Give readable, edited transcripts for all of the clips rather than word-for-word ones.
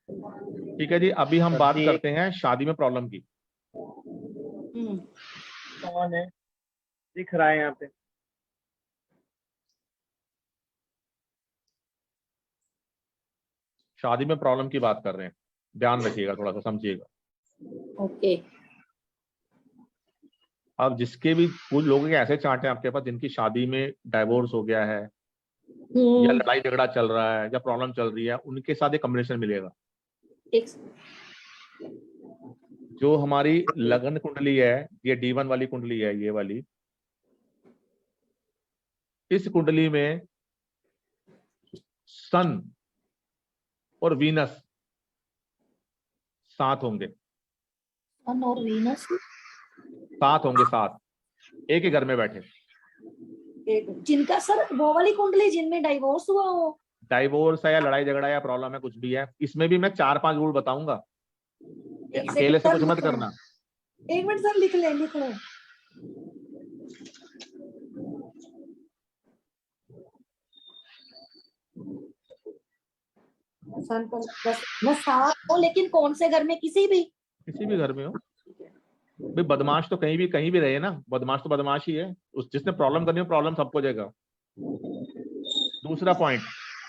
ठीक है जी, अभी हम बात जी। करते हैं शादी में प्रॉब्लम की। कौन है दिख रहा है यहाँ पे? शादी में प्रॉब्लम की बात कर रहे हैं, ध्यान रखिएगा, थोड़ा सा समझिएगा। ओके। अब जिसके भी, कुछ लोगों के ऐसे चार्ट हैं आपके पास जिनकी शादी में डाइवोर्स हो गया है या लड़ाई झगड़ा चल रहा है या प्रॉब्लम चल रही है, उनके साथ एक कॉम्बिनेशन मिलेगा। जो हमारी लगन कुंडली है, ये D1 वाली कुंडली है, ये वाली, इस कुंडली में सन और वीनस साथ होंगे। सन और वीनस साथ होंगे, साथ, एक ही घर में बैठे। जिनका सर वो वाली कुंडली जिनमें डाइवोर्स हुआ हो, डाइवोर्स है या लड़ाई झगड़ा या प्रॉब्लम है, कुछ भी है, इसमें भी मैं 4-5 रूल बताऊंगा, अकेले से कुछ मत करना। एक मिनट सर, लिख ले। सन पर मैं साथ हो, लेकिन कौन से घर में? किसी भी घर में हो भाई। बदमाश तो कहीं भी रहे ना, बदमाश तो बदमाश ही है, उस जिसने प्रॉब्लम करनी हो प्रॉब्लम सबको देगा। दूसरा पॉइंट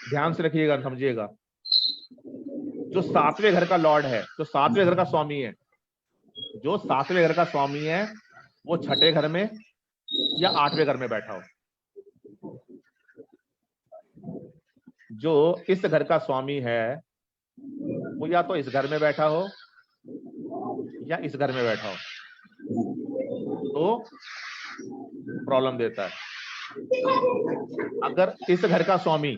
ध्यान से रखिएगा, समझिएगा, जो 7वें घर का लॉर्ड है, जो 7वें घर का स्वामी है, जो 7वें घर का स्वामी है, वो 6ठे घर में या 8वें घर में बैठा हो। जो इस घर का स्वामी है वो या तो इस घर में बैठा हो या इस घर में बैठा हो, तो प्रॉब्लम देता है। अगर इस घर का स्वामी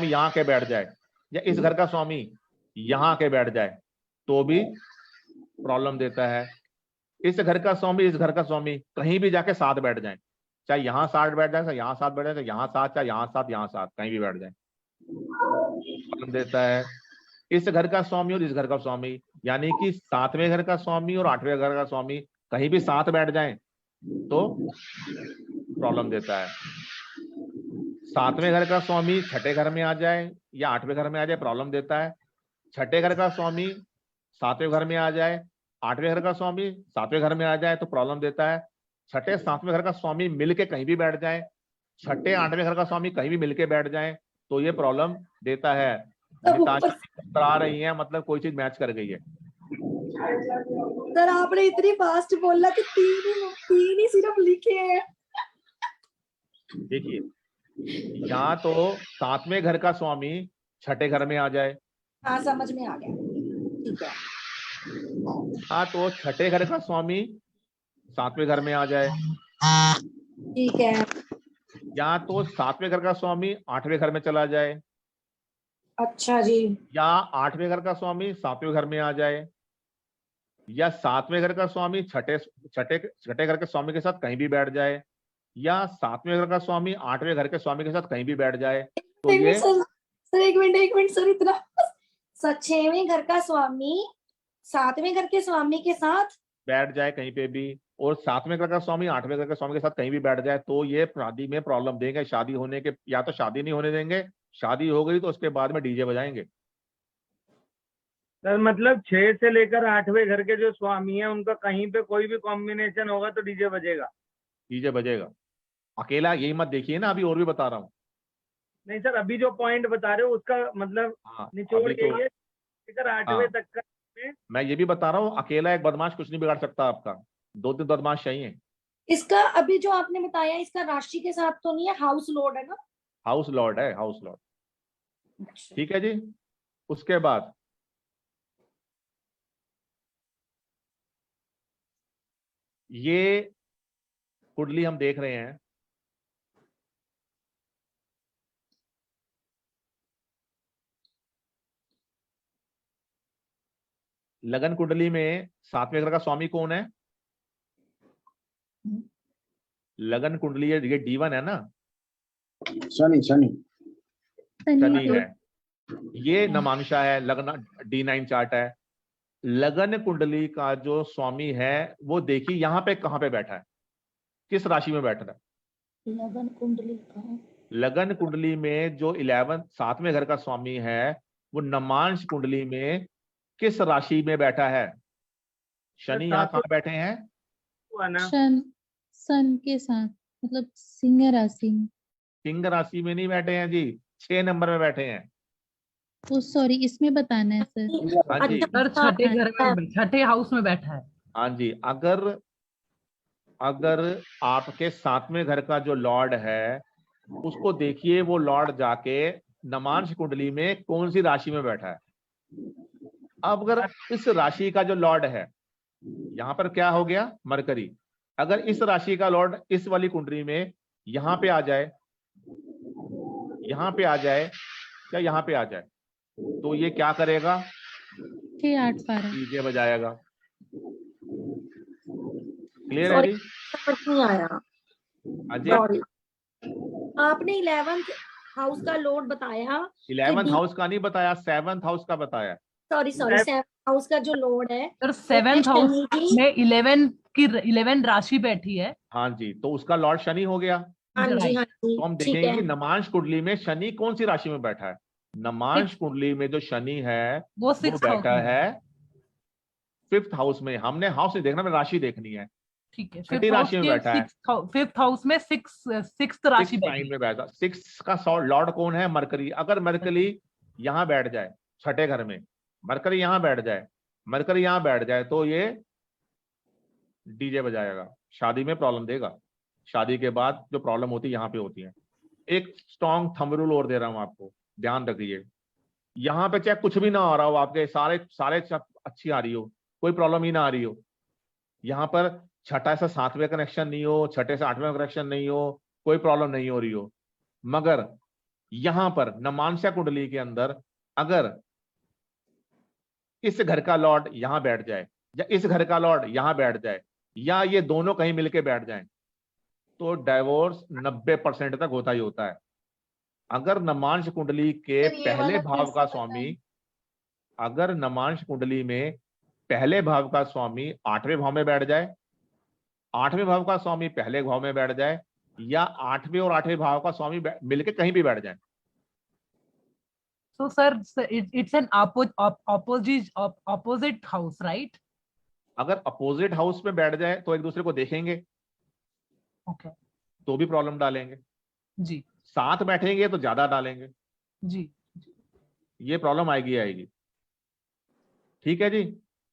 यहाँ के बैठ जाए या इस घर का स्वामी यहाँ के बैठ जाए तो भी प्रॉब्लम देता है। इस घर का स्वामी, इस घर का स्वामी कहीं भी जाके साथ बैठ जाए, चाहे यहाँ साथ बैठ जाए, चाहे यहाँ साथ बैठ जाए, चाहे यहाँ साथ, चाहे यहाँ साथ, कहीं भी बैठ जाए, प्रॉब्लम देता है। इस घर का स्वामी और इस घर का स्वामी, यानी कि 7वें घर का स्वामी और 8वें घर का स्वामी कहीं भी साथ बैठ जाएं तो प्रॉब्लम देता है। 7वें घर का स्वामी 6ठे घर में आ जाए या 8वें घर में आ जाए, प्रॉब्लम देता है। 6ठे घर का स्वामी 7वें घर में आ जाए, 8वें घर का स्वामी 7वें घर में आ जाए तो प्रॉब्लम देता है। 6ठे 7वें घर का स्वामी मिलके कहीं भी बैठ जाए, 6ठे 8वें घर का स्वामी कहीं भी मिलके बैठ जाए तो ये प्रॉब्लम देता है। आ रही है, मतलब कोई चीज मैच कर गई है। सर आपने इतनी फास्ट बोला कि तीन ही सिर्फ लिखे हैं। देखिए, या तो 7वें घर का स्वामी 6ठे घर में आ जाए, हाँ समझ में आ गया, ठीक है। हाँ, तो 6ठे घर का स्वामी 7वें घर में आ जाए, ठीक है। या तो 7वें घर का स्वामी 8वें घर में चला जाए, अच्छा जी। या 8वें घर का स्वामी 7वें घर में आ जाए, या 7वें घर का स्वामी छठे घर के स्वामी के साथ कहीं भी बैठ जाए, या 7वें घर का स्वामी 8वें घर के स्वामी के साथ कहीं भी बैठ जाए तो ये सर एक मिनट सर, इतना 6वें घर का स्वामी 7वें घर के स्वामी के साथ बैठ जाए कहीं पे भी, और 7वें घर का स्वामी 8वें घर के स्वामी के साथ कहीं भी बैठ जाए तो ये शादी में प्रॉब्लम देंगे। शादी होने के, या तो शादी नहीं होने देंगे, शादी हो गई तो उसके बाद में डीजे बजाएंगे। सर मतलब 6 से लेकर 8वें घर के जो स्वामी है उनका कहीं पे कोई भी कॉम्बिनेशन होगा तो डीजे बजेगा? डीजे बजेगा। अकेला यही मत देखिए ना, अभी और भी बता रहा हूँ। नहीं सर, अभी जो पॉइंट बता रहे हो उसका मतलब निचोड़ यही है, लेकर 8वें तक का। मैं ये भी बता रहा हूँ, अकेला एक बदमाश कुछ नहीं बिगाड़ सकता आपका, 2-3 बदमाश चाहिए। इसका अभी जो आपने बताया इसका राशि के साथ तो नहीं है, हाउस लॉर्ड है ना? हाउस लॉर्ड है, हाउस लॉर्ड। ठीक है जी। उसके बाद ये कुंडली हम देख रहे हैं, लगन कुंडली में 7वें घर का स्वामी कौन है? लगन कुंडली है, ये D1 है ना, शनि है। ये नमांशा है, लगन D9 चार्ट है। लगन कुंडली का जो स्वामी है वो देखिए यहाँ पे कहाँ पे बैठा है, किस राशि में बैठ रहा है? लगन कुंडली का, लगन कुंडली में जो 7वें घर का स्वामी है वो नमांश कुंडली में किस राशि में बैठा है? शनि यहाँ कहाँ बैठे हैं? हुआ ना सन के साथ, मतलब सिंह राशि में। सिंह राशि में नहीं बैठे हैं जी, 6 नंबर में बैठे हैं। ओ सॉरी, इसमें बताना है सर। हाँ जी, सर छठे घर में, छठे हाउस में बैठा है। हाँ जी। अगर आपके 7वें घर का जो लॉर्ड है उसको देखिए, वो लॉर्ड जाके नमांश कुंडली में कौन सी राशि में बैठा है। अब अगर इस राशि का जो लॉर्ड है, यहाँ पर क्या हो गया, मरकरी, अगर इस राशि का लॉर्ड इस वाली कुंडली में यहाँ पे आ जाए, यहाँ पे आ जाए या यहाँ पे आ जाए, तो ये क्या करेगा? 6-8 12 डीजे बजाएगा। क्लियर है जी? समझ नहीं आया। हाँ जी। सॉरी, आपने 11th हाउस का लॉर्ड बताया। 11th हाउस का नहीं बताया, 7th हाउस का बताया। सॉरी 7th हाउस का जो लॉर्ड है सर 7th हाउस में 11 राशि बैठी है। हाँ जी, तो उसका लॉर्ड शनि हो गया। हाँ जी, हाँ जी, तो हम ठीक देखेंगे है। कि नमांश कुंडली में शनि कौन सी राशि में बैठा है। नमांश कुंडली में जो शनि है वो 6th हाउस बैठा में है 5th हाउस में। हमने हाउस नहीं देखना, हमें राशि देखनी है। ठीक है, छठी राशि में बैठा है। 5th हाउस में 6th राशि 6th बैठी लाइन में बैठा। 6 का लॉर्ड कौन है? मरकरी। अगर मरकरी यहाँ बैठ जाए, छठे घर में मरकरी यहाँ बैठ जाए, मरकरी यहाँ बैठ जाए, तो ये डीजे बजाएगा, शादी में प्रॉब्लम देगा। शादी के बाद जो प्रॉब्लम होती है यहाँ पे होती है। एक स्ट्रॉन्ग थंब रूल और दे रहा हूं आपको, ध्यान रखिए। यहाँ पे चाहे कुछ भी ना आ रहा हो, आपके सारे अच्छी आ रही हो, कोई प्रॉब्लम ही ना आ रही हो, यहाँ पर छठा से 7वें कनेक्शन नहीं हो, छठे से 8वें कनेक्शन नहीं हो, कोई प्रॉब्लम नहीं हो रही हो, मगर यहाँ पर नमांशा कुंडली के अंदर अगर इस घर का लॉर्ड यहाँ बैठ जाए या इस घर का लॉर्ड यहाँ बैठ जाए या ये दोनों कहीं मिलके बैठ जाएं, तो डाइवोर्स 90% तक होता ही होता है। अगर नमांश कुंडली के पहले भाव का स्वामी, अगर नमांश कुंडली में पहले भाव का स्वामी 8वें भाव में बैठ जाए, 8वें भाव का स्वामी पहले भाव में बैठ जाए, या 8वें और 8वें भाव का स्वामी मिलके कहीं भी बैठ जाए, So sir, it's an opposite house, right? अगर अपोजिट हाउस में बैठ जाए तो एक दूसरे को देखेंगे, Okay. तो भी प्रॉब्लम डालेंगे। जी साथ बैठेंगे तो ज्यादा डालेंगे, जी। ये प्रॉब्लम आएगी। ठीक है जी,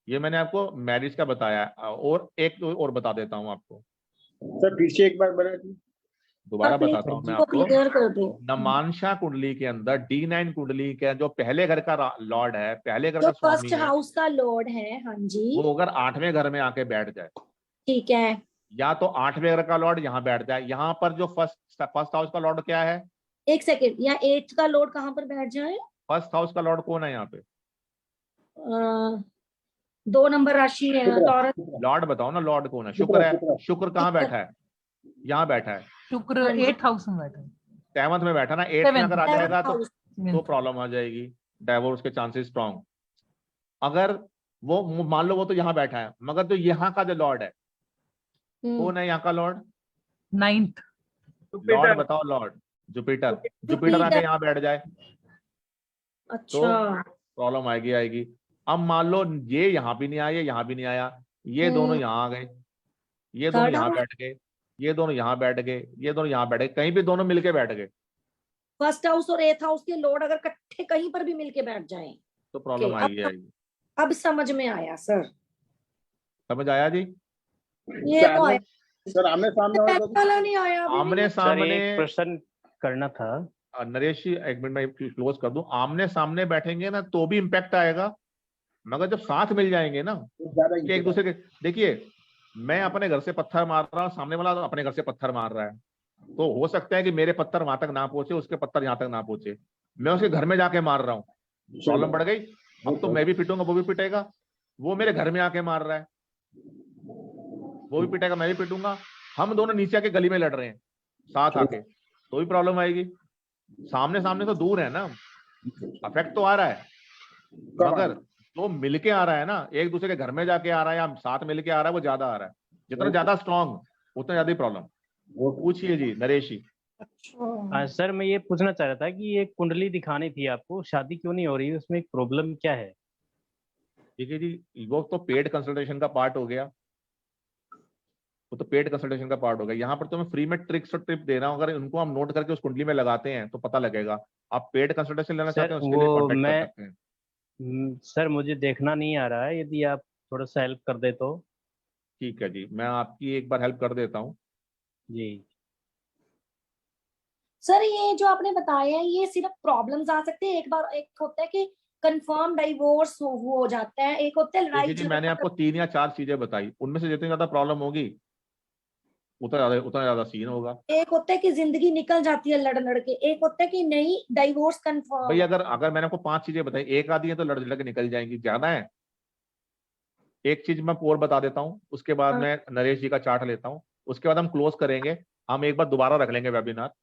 ये मैंने आपको मैरिज का बताया। और एक और बता देता हूं आपको। सर फिर से एक बार बता दीजिए। दोबारा बताता हूं मैं आपको। क्लियर कर दो। नमांशा कुंडली के अंदर D9 कुंडली के जो पहले घर का लॉर्ड है, पहले घर जो का स्वामी फर्स्ट है, हाउस का लॉर्ड है, हाँ जी, वो अगर 8वें घर में आके बैठ जाए, ठीक है। या तो 8वें घर का लॉर्ड यहाँ बैठ जाए। यहाँ पर जो फर्स्ट हाउस का लॉर्ड क्या है? एक सेकेंड, या 8th का लॉर्ड कहाँ पर बैठ जाए? फर्स्ट हाउस का लॉर्ड कौन है यहाँ पे? 2 नंबर राशि है औरत। लॉर्ड बताओ ना, लॉर्ड कौन है? शुक्र है। शुक्र कहाँ बैठा है? यहाँ बैठा है। शुक्र 8th हाउस में बैठा है। 7th में बैठा ना। 8th में अगर आ जाएगा तो हाउस। प्रॉब्लम आ जाएगी, डाइवोर्स के चांसेस स्ट्रॉन्ग। अगर वो मान लो वो तो यहाँ बैठा है, मगर जो यहाँ का जो लॉर्ड है कौन है? यहाँ का लॉर्ड 9th। लॉर्ड बताओ, लॉर्ड जुपिटर। जुपिटर आके यहाँ बैठ जाए तो अच्छा, प्रॉब्लम आएगी। अब मान लो ये यहाँ भी नहीं आया, यहाँ भी नहीं आया, ये दोनों यहाँ आ गए, ये दोनों Third यहाँ house? बैठ गए, ये दोनों यहाँ बैठ गए, ये दोनों यहाँ बैठ गए, कहीं भी दोनों मिलके बैठ गए, फर्स्ट हाउस और 8th हाउस के लॉर्ड अगर इकट्ठे कहीं पर भी मिलके बैठ जाएं, तो प्रॉब्लम Okay, आएगी। अब समझ में आया सर। समझ आया जी? ये तो आया, सर आमने सामने हो तो वाला नहीं आया अभी भी। आमने सर सामने एक प्रश्न करना था। नरेश जी एक मिनट में क्लोज कर दूं। आमने सामने बैठेंगे ना तो भी इम्पैक्ट आएगा, मगर जब साथ मिल जाएंगे ना ज्यादा कि एक दूसरे के, देखिए मैं अपने घर से पत्थर मार रहा हूँ, सामने वाला अपने घर से पत्थर मार रहा है, तो हो सकता है कि मेरे पत्थर वहां तक ना पहुंचे, उसके पत्थर यहाँ तक ना पहुंचे, मैं उसके घर में जाके मार रहा हूँ, प्रॉब्लम बढ़ गई। अब तो मैं भी पिटूंगा, वो भी पिटेगा। वो मेरे घर में आके मार रहा है, वो भी पिटेगा, मैं भी पिटूंगा। हम दोनों नीचे आके गली में लड़ रहे हैं साथ आके, तो भी प्रॉब्लम आएगी। सामने सामने तो दूर है ना, अफेक्ट तो आ रहा है, मगर तो मिलके आ रहा है ना, एक दूसरे के घर में जाके आ रहा है या साथ मिलके आ रहा है, वो ज्यादा आ रहा है। जितना ज्यादा स्ट्रॉन्ग उतना ज्यादा ही प्रॉब्लम। पूछिए जी नरेश जी। अच्छा सर मैं ये पूछना चाह रहा था कि ये कुंडली दिखानी थी आपको, शादी क्यों नहीं हो रही, उसमें एक प्रॉब्लम क्या है? ठीक है जी, वो तो पेड कंसल्टेशन का पार्ट हो गया, वो तो पेड कंसल्टेशन का पार्ट हो गया। यहाँ पर तो मैं फ्री में ट्रिक्स और टिप दे रहा हूँ, अगर इनको हम नोट करके उस कुंडली में लगाते हैं तो पता लगेगा। आप पेड कंसल्टेशन लेना चाहते सर हैं उसके लिए वो कॉन्टेक्ट कर मैं सकते हैं। सर मुझे देखना नहीं आ रहा है, यदि आप थोड़ा सा हेल्प कर दे तो। ठीक है जी, मैं आपकी एक बार हेल्प कर देता हूँ। जी सर ये जो आपने बताया है ये सिर्फ प्रॉब्लम्स आ सकते हैं एक बार, एक होता है कि कंफर्म डाइवोर्स हो जाता है, एक होता है देखिए लड़ाई जी, मैंने आपको झगड़ा। 3 या 4 चीजें बताई, उनमें से जितनी ज्यादा प्रॉब्लम होगी उतना ज्यादा सीन होगा। एक होता है कि जिंदगी निकल जाती है लड़ लड़ के, एक होता है कि नहीं डाइवोर्स भाई कंफर्म। अगर अगर मैंने आपको 5 चीजें बताई, एक आधी है तो लड़ लड़ के निकल जाएंगी, ज्यादा है। एक चीज मैं और बता देता हूँ, उसके बाद मैं नरेश जी का चार्ट लेता हूँ, उसके बाद हम क्लोज करेंगे। हम एक बार दोबारा रख लेंगे वेबिनार।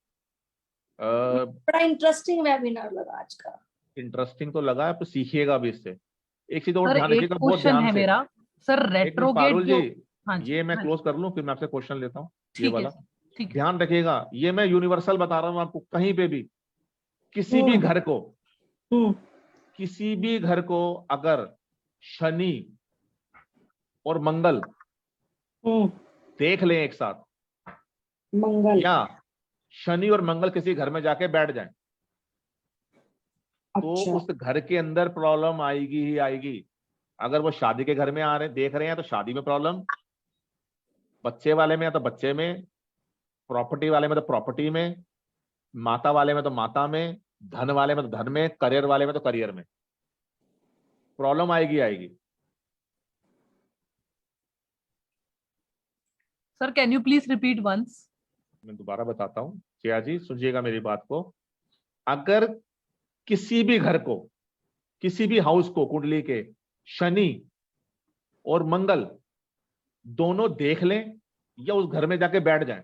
बड़ा इंटरेस्टिंग वेबिनार लगा आज का। इंटरेस्टिंग तो लगा है, पर सीखिएगा भी इससे। एक चीज और सर ध्यान एक रखिएगा, बहुत क्वेश्चन ध्यान है से। मेरा, सर एक मिनट रेट्रोगेट पारुल जी, जो। हाँ जी, ये मैं हाँ जी, क्लोज कर लूं फिर मैं आपसे क्वेश्चन लेता हूँ। ये ठीक है वाला सर, ठीक है। ध्यान रखिएगा, ये मैं यूनिवर्सल बता रहा हूँ आपको, कहीं पे भी किसी भी हम्म घर को, हम्म किसी भी घर को अगर शनि और मंगल हम्म देख लें एक साथ, मंगल। या शनि और मंगल किसी घर में जाके बैठ जाएं, तो अच्छा उस घर के अंदर प्रॉब्लम आएगी ही आएगी। अगर वो शादी के घर में आ रहे देख रहे हैं तो शादी में प्रॉब्लम, बच्चे वाले में या तो बच्चे में, प्रॉपर्टी वाले में तो प्रॉपर्टी में, माता वाले में तो माता में, धन वाले में तो धन में, करियर वाले में तो करियर में प्रॉब्लम आएगी आएगी। Sir can you please repeat once? मैं दोबारा बताता हूँ, जया जी सुनिएगा मेरी बात को। अगर किसी भी घर को, किसी भी हाउस को कुंडली के शनि और मंगल दोनों देख लें या उस घर में जाके बैठ जाएं,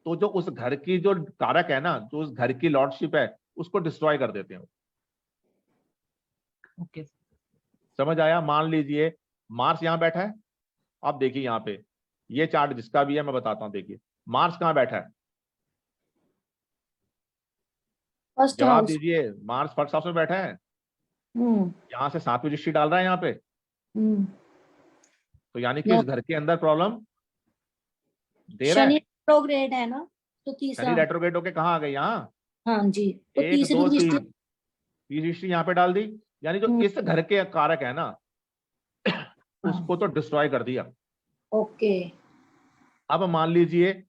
तो जो उस घर की जो कारक है ना, जो उस घर की लॉर्डशिप है, उसको डिस्ट्रॉय कर देते हैं। ओके समझ आया? मान लीजिए मार्स यहां बैठा है, आप देखिए यहाँ पे, ये चार्ट जिसका भी है मैं बताता हूँ। देखिए मार्स कहाँ बैठा है, फर्स्ट जवाब हाउस। दीजिए। मार्स फर्स्ट हाउस में बैठा है, यहां से 7वीं दृष्टि डाल रहा है यहाँ पे, हम्म तो यानी कि उस घर के अंदर प्रॉब्लम दे रहा शनि है। रेट्रोग्रेड है ना, तो शनि तीसरा। रेट्रोगेट होके कहाँ आ गए, यहाँ हाँ जी, तो 1 तीसरी 2 दृष्टि। 3 तीसरी दृष्टि यहाँ पे डाल दी, यानी जो हम्म, इस घर के कारक है ना, हाँ, उसको तो डिस्ट्रॉय कर दिया। ओके। अब मान लीजिए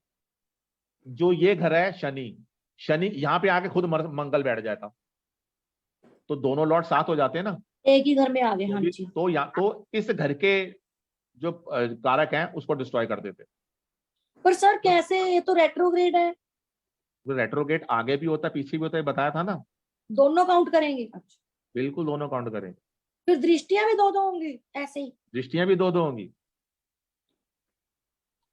जो ये घर है शनि, शनि यहाँ पे आके खुद मंगल बैठ जाता, तो दोनों लॉर्ड साथ हो जाते हैं ना। एक ही घर में आ गए, तो हाँ भी जी। तो या तो इस घर के जो कारक हैं उसको डिस्ट्रॉय कर देते। पर सर कैसे, ये तो रेट्रोग्रेड है। रेट्रोगेट आगे भी होता है पीछे भी होता है, बताया था ना। दोनों काउंट करेंगे? अच्छा, बिल्कुल दोनों काउंट करें। फिर दृष्टियां भी दो दो होंगी ऐसे ही? दृष्टियां भी 2 2 होंगी।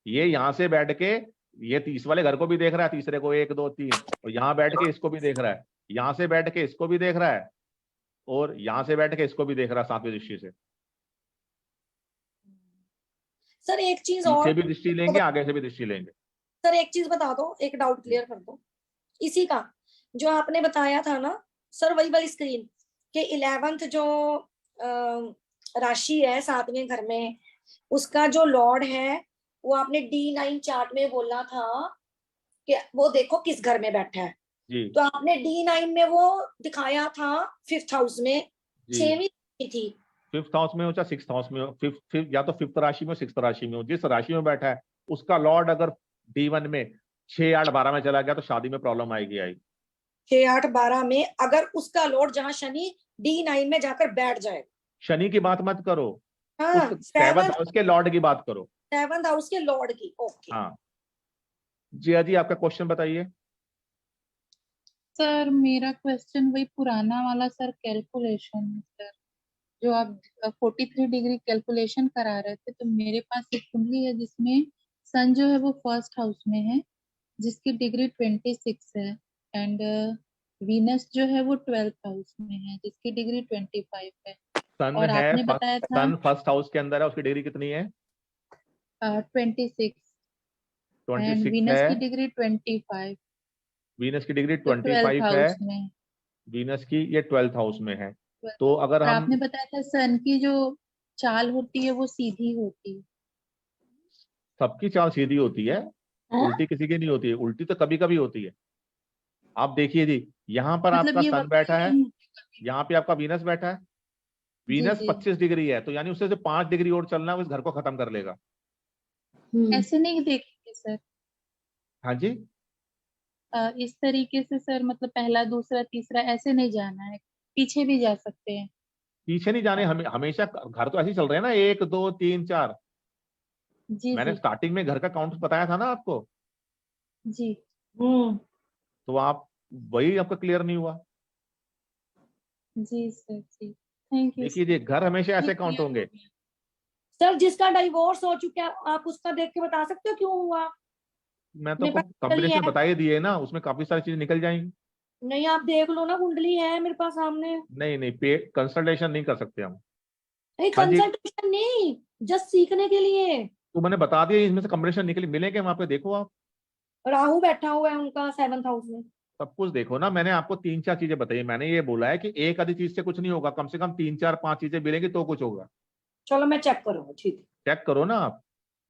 ये यहां से बैठ के ये 30 वाले घर को भी देख रहा है, तीसरे को 1 2 3, और यहाँ बैठ के इसको भी देख रहा है, यहाँ से बैठ के इसको भी देख रहा है, और यहाँ से बैठ के इसको भी देख रहा है 7वीं दृष्टि से। सर एक चीज पीछे और, भी दृष्टि लेंगे, आगे से भी दृष्टि लेंगे। सर एक चीज बता दो, एक डाउट क्लियर कर दो इसी का, जो आपने बताया था ना सर, वही वाली स्क्रीन के 11th जो राशि है 7वें घर में, उसका जो लॉर्ड है वो आपने D9 चार्ट में बोला था कि वो देखो किस घर में बैठा है। जी तो आपने D9 में वो दिखाया था 5th हाउस में, जी 6वीं थी। 5th हाउस में हो चाहे 6th हाउस में हो, फिफ्थ या तो 5th राशि में 6th राशि में हो, जिस राशि में बैठा है उसका लॉर्ड अगर D1 में 6 8 12 में चला गया तो शादी में प्रॉब्लम आएगी आएगी। 6 8 12 में अगर उसका लॉर्ड जहां शनि D9 में जाकर बैठ जाए। शनि की बात मत करो, हाँ, उस 7th हाउस के लॉर्ड की बात करो। 7th हाउस के लॉर्ड की, ओके। हाँ जिया जी आपका क्वेश्चन बताइए। सर मेरा क्वेश्चन वही पुराना वाला सर, कैलकुलेशन है सर, जो आप 43 डिग्री कैलकुलेशन करा रहे थे। तो मेरे पास एक कुंडली है जिसमें सन जो है वो फर्स्ट हाउस में है, जिसकी डिग्री 26 है, एंड वीनस जो है वो 12th हाउस में है, जिसकी डिग्री 25 है। सन और है, आपने बताया था सन फर्स्ट हाउस के अंदर है, उसकी डिग्री कितनी है? 26। एंड 26 वीनस है, की डिग्री 25, वीनस की डिग्री तो 12th 25 है, हाउस में। वीनस की ये 12th हाउस में है। तो अगर और हम आपने बताया था सन की जो चाल होती है वो सीधी होती है। सबकी चाल सीधी होती है, हाँ? उल्टी किसी की नहीं होती है, उल्टी तो कभी कभी होती है। आप देखिए जी, यहाँ पर मतलब आपका ये सन बैठा है, वक्त यहाँ पे आपका वीनस बैठा है, जी वीनस जी 25 डिग्री है, तो यानी उससे जो 5 डिग्री और चलना है वो इस घर को खत्म कर लेगा। ऐसे नहीं देखेंगे सर, हाँ जी, इस तरीके से सर, मतलब पहला दूसरा तीसरा ऐसे नहीं जाना है, पीछे भी जा सकते हैं। पीछे नहीं जाने, हमेशा घर तो ऐसे ही चल रहे हैं ना, 1 2 3 4। जी मैंने जी स्टार्टिंग में घर का काउंट बताया था ना आपको, जी तो आप वही आपका क्लियर नहीं हुआ। जी सर जी, थैंक यू देखिए सर। जी, घर हमेशा ऐसे काउंट क्लियर हो होंगे। गया। सर जिसका डाइवोर्स हो चुका है आप उसका देख के बता सकते हो क्यों हुआ? मैं तो मेरे आपको पास कुंडली कॉम्बिनेशन है। बता ही दिए ना, उसमें काफी सारी चीजें निकल जाएंगी। नहीं आप देख लो ना, कुंडली है मेरे पास सामने। नहीं नहीं, पे कंसल्टेशन नहीं कर सकते हम। नहीं हाँ जी, कंसल्टेशन नहीं, जस्ट सीखने के लिए। तो मैंने बता दिया, इसमें से कॉम्बिनेशन निकली मिलेंगे वहां पे, देखो आप राहु बैठा हुआ है उनका 7th हाउस में। सब कुछ देखो ना। मैंने आपको 3 4 चीजें बताई, मैंने ये बोला है कि एक आधी चीज से कुछ नहीं होगा, कम से कम 3 4 5 चीजें मिलेंगी तो कुछ होगा। चलो मैं चेक करूंगा, ठीक है। चेक करो ना आप।